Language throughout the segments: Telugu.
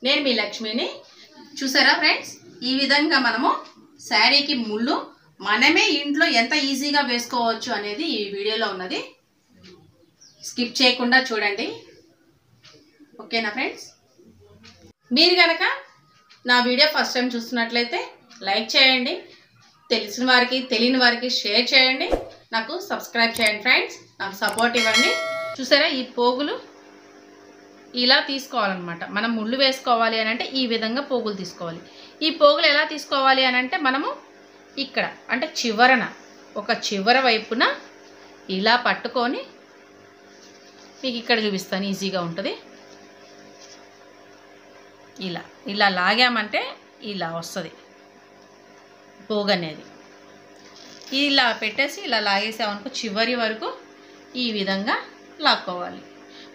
నేను మీ లక్ష్మిని. చూసారా ఫ్రెండ్స్, ఈ విధంగా మనము శారీకి ముళ్ళు మనమే ఇంట్లో ఎంత ఈజీగా వేసుకోవచ్చు అనేది ఈ వీడియోలో ఉన్నది. స్కిప్ చేయకుండా చూడండి, ఓకేనా ఫ్రెండ్స్? మీరు కనుక నా వీడియో ఫస్ట్ టైం చూస్తున్నట్లయితే లైక్ చేయండి, తెలిసిన వారికి తెలియని వారికి షేర్ చేయండి, నాకు సబ్స్క్రైబ్ చేయండి ఫ్రెండ్స్, నాకు సపోర్ట్ ఇవ్వండి. చూసారా, ఈ పోగులు ఇలా తీసుకోవాలన్నమాట. మనం ముళ్ళు వేసుకోవాలి అని అంటే ఈ విధంగా పోగులు తీసుకోవాలి. ఈ పోగులు ఎలా తీసుకోవాలి అని అంటే మనము ఇక్కడ అంటే చివరన ఒక చివర వైపున ఇలా పట్టుకొని మీకు ఇక్కడ చూపిస్తాను, ఈజీగా ఉంటుంది. ఇలా ఇలా లాగామంటే ఇలా వస్తుంది పోగు అనేది. ఇలా పెట్టేసి ఇలా లాగేసామనుకో చివరి వరకు ఈ విధంగా లాక్కోవాలి.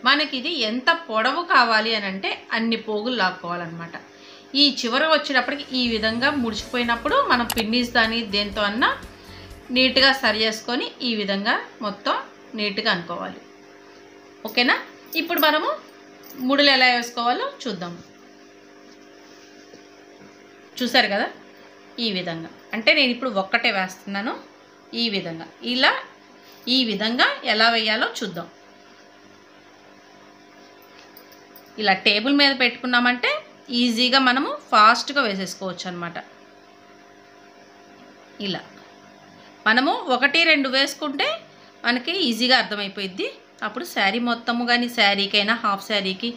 మనకి ఇది ఎంత పొడవు కావాలి అని అంటే అన్ని పోగులు లాక్కోవాలన్నమాట. ఈ చివర వచ్చేటప్పటికి ఈ విధంగా ముడిచిపోయినప్పుడు మనం పిన్నీస్ దాన్ని దేంతో అన్నా నీట్గా సరి చేసుకొని ఈ విధంగా మొత్తం నీట్గా అనుకోవాలి, ఓకేనా? ఇప్పుడు మనము ముడులు ఎలా వేసుకోవాలో చూద్దాం. చూసారు కదా, ఈ విధంగా అంటే నేను ఇప్పుడు ఒక్కటే వేస్తున్నాను. ఈ విధంగా ఈ విధంగా ఎలా వేయాలో చూద్దాం. ఇలా టేబుల్ మీద పెట్టుకున్నామంటే ఈజీగా మనము ఫాస్ట్గా వేసేసుకోవచ్చు అన్నమాట. ఇలా మనము 1-2 వేసుకుంటే మనకి ఈజీగా అర్థమైపోయిద్ది. అప్పుడు శారీ మొత్తము కానీ శారీకైనా హాఫ్ శారీకి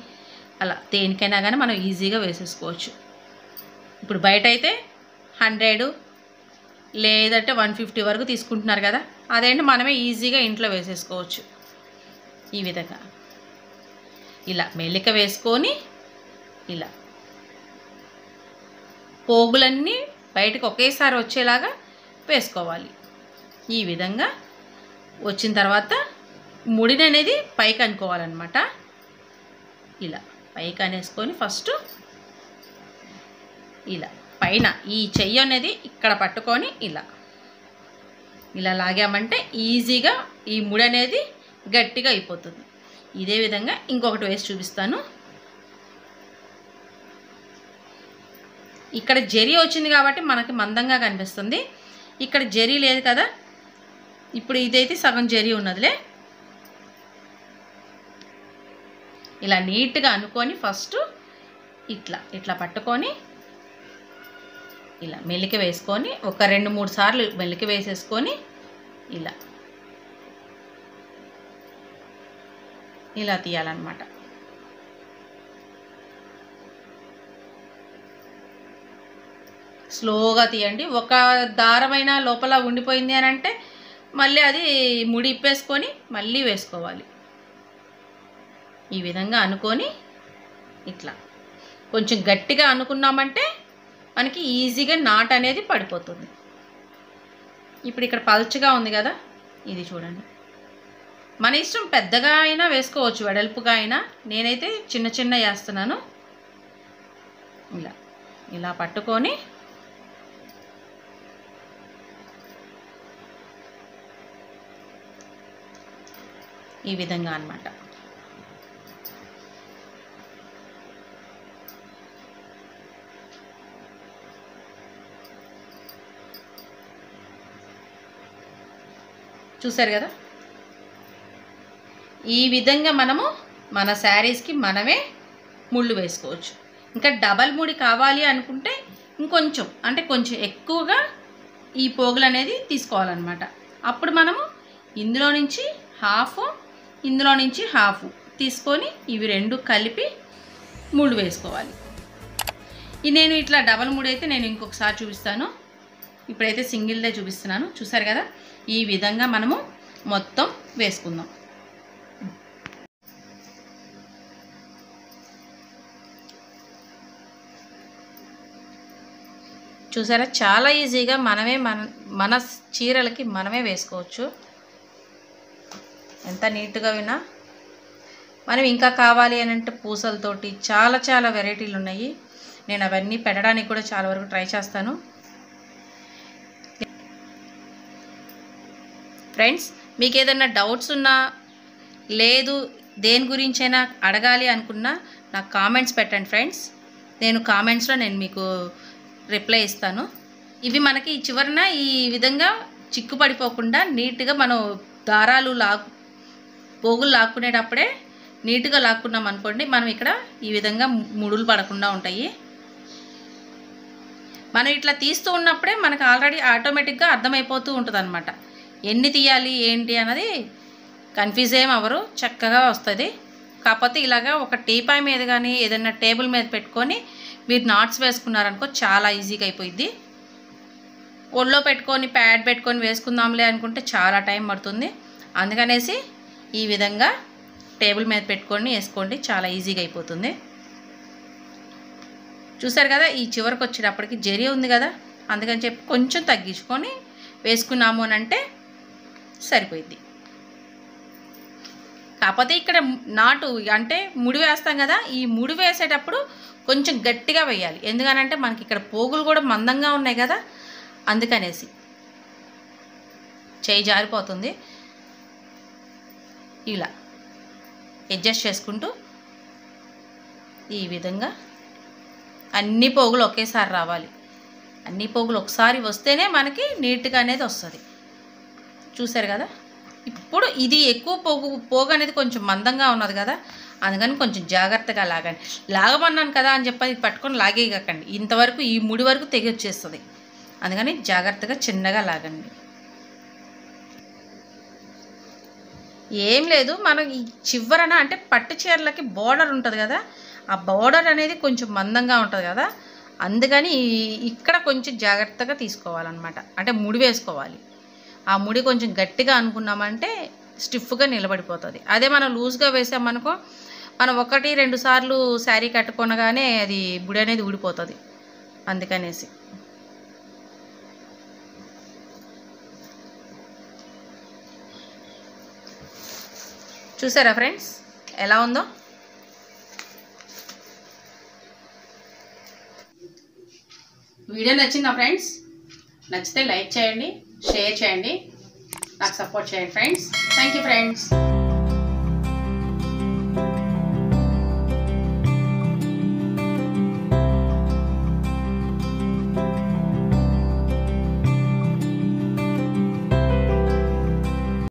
అలా దేనికైనా కానీ మనం ఈజీగా వేసేసుకోవచ్చు. ఇప్పుడు బయట అయితే 100 లేదంటే 150 వరకు తీసుకుంటున్నారు కదా, అదేంటి మనమే ఈజీగా ఇంట్లో వేసేసుకోవచ్చు. ఈ విధంగా ఇలా మెల్లిక వేసుకొని ఇలా పోగులన్నీ బయటకు ఒకేసారి వచ్చేలాగా వేసుకోవాలి. ఈ విధంగా వచ్చిన తర్వాత ముడిని అనేది పైకి అనుకోవాలన్నమాట. ఇలా పైకి అనేసుకొని ఫస్ట్ ఇలా పైన ఈ చెయ్యి అనేది ఇక్కడ పట్టుకొని ఇలా లాగామంటే ఈజీగా ఈ ముడి అనేది గట్టిగా అయిపోతుంది. ఇదే విధంగా ఇంకొకటి వేసి చూపిస్తాను. ఇక్కడ జరీ వచ్చింది కాబట్టి మనకి మందంగా కనిపిస్తుంది. ఇక్కడ జరీ లేదు కదా, ఇప్పుడు ఇదైతే సగం జరీ ఉన్నదిలే. ఇలా నీట్గా అనుకొని ఫస్ట్ ఇట్లా పట్టుకొని ఇలా మెల్లిక వేసుకొని ఒక 2-3 సార్లు మెల్లిక వేసేసుకొని ఇలా తీయాలన్నమాట. స్లోగా తీయండి. ఒక దారమైన లోపల ఉండిపోయింది అని అంటే మళ్ళీ అది ముడి ఇప్పేసుకొని మళ్ళీ వేసుకోవాలి. ఈ విధంగా అనుకొని ఇట్లా కొంచెం గట్టిగా అనుకున్నామంటే మనకి ఈజీగా నాట్ అనేది పడిపోతుంది. ఇప్పుడు ఇక్కడ పల్చగా ఉంది కదా, ఇది చూడండి. మన ఇష్టం, పెద్దగా అయినా వేసుకోవచ్చు, వెడల్పుగా అయినా. నేనైతే చిన్న వేస్తున్నాను. ఇలా పట్టుకొని ఈ విధంగా అన్నమాట. చూసారు కదా, ఈ విధంగా మనము మన శారీస్కి మనమే ముళ్ళు వేసుకోవచ్చు. ఇంకా డబల్ ముడి కావాలి అనుకుంటే ఇంకొంచెం అంటే కొంచెం ఎక్కువగా ఈ పోగులు అనేది తీసుకోవాలన్నమాట. అప్పుడు మనము ఇందులో నుంచి హాఫ్, ఇందులో నుంచి హాఫ్ తీసుకొని ఇవి 2 కలిపి ముళ్ళు వేసుకోవాలి. నేను ఇట్లా డబల్ ముడి అయితే నేను ఇంకొకసారి చూపిస్తాను. ఇప్పుడైతే సింగిల్దే చూపిస్తున్నాను. చూసారు కదా, ఈ విధంగా మనము మొత్తం వేసుకుందాం. చూసారా, చాలా ఈజీగా మనమే మన చీరలకి మనమే వేసుకోవచ్చు. ఎంత నీట్గా వినా. మనం ఇంకా కావాలి అని అంటే పూసలతోటి చాలా వెరైటీలు ఉన్నాయి. నేను అవన్నీ పెట్టడానికి కూడా చాలా వరకు ట్రై చేస్తాను. ఫ్రెండ్స్, మీకు ఏదైనా డౌట్స్ ఉన్నా లేదు దేని గురించైనా అడగాలి అనుకున్నా నాకు కామెంట్స్ పెట్టండి ఫ్రెండ్స్. నేను కామెంట్స్లో నేను మీకు రిప్లై ఇస్తాను. ఇవి మనకి చివరన ఈ విధంగా చిక్కు పడిపోకుండా నీట్గా మనం దారాలు పోగులు లాక్కునేటప్పుడే నీట్గా లాక్కున్నాం అనుకోండి, మనం ఇక్కడ ఈ విధంగా ముడులు పడకుండా ఉంటాయి. మనం ఇట్లా తీస్తూ ఉన్నప్పుడే మనకు ఆల్రెడీ ఆటోమేటిక్గా అర్థమైపోతూ ఉంటుంది అనమాట. ఎన్ని తీయాలి ఏంటి అన్నది కన్ఫ్యూజ్ ఏం అవ్వరు, చక్కగా వస్తుంది. కాకపోతే ఇలాగా ఒక టీపాయ్ మీద కానీ ఏదైనా టేబుల్ మీద పెట్టుకొని మీరు నాట్స్ వేసుకున్నారనుకో చాలా ఈజీగా అయిపోయింది. ఒళ్ళో పెట్టుకొని ప్యాడ్ పెట్టుకొని వేసుకుందాంలే అనుకుంటే చాలా టైం పడుతుంది. అందుకనేసి ఈ విధంగా టేబుల్ మీద పెట్టుకొని వేసుకోండి, చాలా ఈజీగా అయిపోతుంది. చూసారు కదా, ఈ చివరికి వచ్చేటప్పటికి జరి ఉంది కదా, అందుకని చెప్పి కొంచెం తగ్గించుకొని వేసుకున్నాము అని అంటే సరిపోయింది. కాకపోతే ఇక్కడ నాటు అంటే ముడి వేస్తాం కదా, ఈ ముడి వేసేటప్పుడు కొంచెం గట్టిగా వేయాలి. ఎందుకనంటే మనకి ఇక్కడ పోగులు కూడా మందంగా ఉన్నాయి కదా, అందుకనేసి చేయి జారిపోతుంది. ఇలా అడ్జస్ట్ చేసుకుంటూ ఈ విధంగా అన్ని పోగులు ఒకేసారి రావాలి. అన్ని పోగులు ఒకసారి వస్తేనే మనకి నీట్గా అనేది వస్తుంది. చూసారు కదా, ఇప్పుడు ఇది ఎక్కువ పోగు అనేది కొంచెం మందంగా ఉన్నది కదా, అందుకని కొంచెం జాగ్రత్తగా లాగండి. లాగమన్నాను కదా అని చెప్పి పట్టుకొని లాగేయకండి, ఇంతవరకు ఈ ముడి వరకు తెగి వచ్చేస్తుంది. అందుకని జాగ్రత్తగా చిన్నగా లాగండి. ఏం లేదు, మనం ఈ చివరన అంటే పట్టు చీరలకి బోర్డర్ ఉంటుంది కదా, ఆ బోర్డర్ అనేది కొంచెం మందంగా ఉంటుంది కదా, అందుకని ఇక్కడ కొంచెం జాగ్రత్తగా తీసుకోవాలన్నమాట. అంటే ముడి వేసుకోవాలి. ఆ ముడి కొంచెం గట్టిగా అనుకున్నామంటే స్టిఫ్గా నిలబడిపోతుంది. అదే మనం లూజ్గా వేసామనుకో, మనం 1-2 సార్లు శారీ కట్టుకొనగానే అది ముడి అనేది ఊడిపోతుంది. అందుకనేసి చూసారా ఫ్రెండ్స్ ఎలా ఉందో. వీడియో నచ్చిందా ఫ్రెండ్స్? నచ్చితే లైక్ చేయండి, షేర్ చేయండి, నాకు సపోర్ట్ చేయండి ఫ్రెండ్స్. Thank you friends.